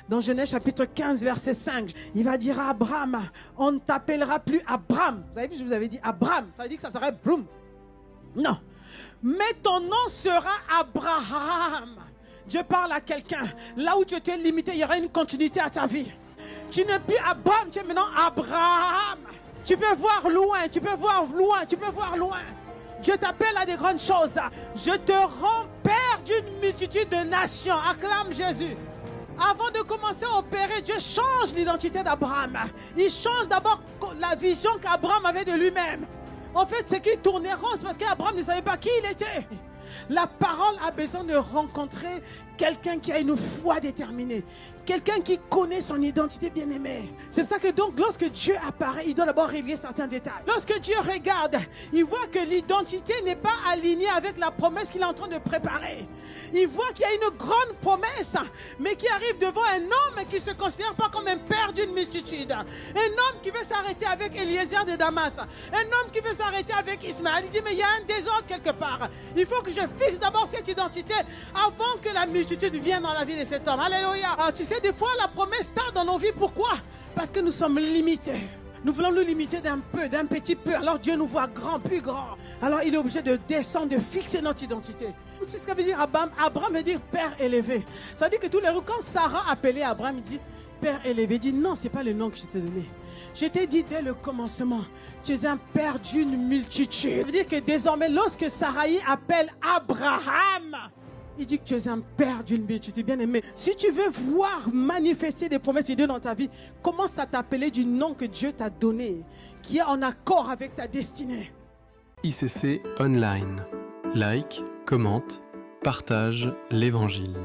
Dans Genèse chapitre 15, verset 5, il va dire à Abraham, on ne t'appellera plus Abraham. Vous avez vu, je vous avais dit Abraham, ça veut dire que ça serait Broum. Non. Mais ton nom sera Abraham. Dieu parle à quelqu'un. Là où tu étais limité, il y aura une continuité à ta vie. Tu n'es plus Abraham, tu es maintenant Abraham. Tu peux voir loin, tu peux voir loin, tu peux voir loin. Dieu t'appelle à des grandes choses. Je te rends père d'une multitude de nations. Acclame Jésus. Avant de commencer à opérer, Dieu change l'identité d'Abraham. Il change d'abord la vision qu'Abraham avait de lui-même. En fait, c'est qu'il tournait rond parce qu'Abraham ne savait pas qui il était. La parole a besoin de rencontrer quelqu'un qui a une foi déterminée. Quelqu'un qui connaît son identité bien-aimée. C'est pour ça que donc, lorsque Dieu apparaît, il doit d'abord régler certains détails. Lorsque Dieu regarde, il voit que l'identité n'est pas alignée avec la promesse qu'il est en train de préparer. Il voit qu'il y a une grande promesse, mais qui arrive devant un homme qui ne se considère pas comme un père d'une multitude. Un homme qui veut s'arrêter avec Eliezer de Damas. Un homme qui veut s'arrêter avec Ismaël. Il dit, mais il y a un désordre quelque part. Il faut que je fixe d'abord cette identité avant que la multitude vienne dans la vie de cet homme. Alléluia. Alors, tu sais, des fois, la promesse tarde dans nos vies. Pourquoi? Parce que nous sommes limités. Nous voulons nous limiter d'un peu, d'un petit peu. Alors Dieu nous voit grand, plus grand. Alors il est obligé de descendre, de fixer notre identité. Tu sais ce que veut dire Abraham? Abraham veut dire père élevé. Ça veut dire que tous les jours, quand Sarah appelait Abraham, il dit père élevé. Il dit non, ce n'est pas le nom que je t'ai donné. Je t'ai dit dès le commencement, tu es un père d'une multitude. Ça veut dire que désormais, lorsque Sarai appelle Abraham, il dit que tu es un père d'une multitude, bien aimé. Si tu veux voir manifester des promesses de Dieu dans ta vie, commence à t'appeler du nom que Dieu t'a donné, qui est en accord avec ta destinée. ICC Online. Like, commente, partage l'Évangile.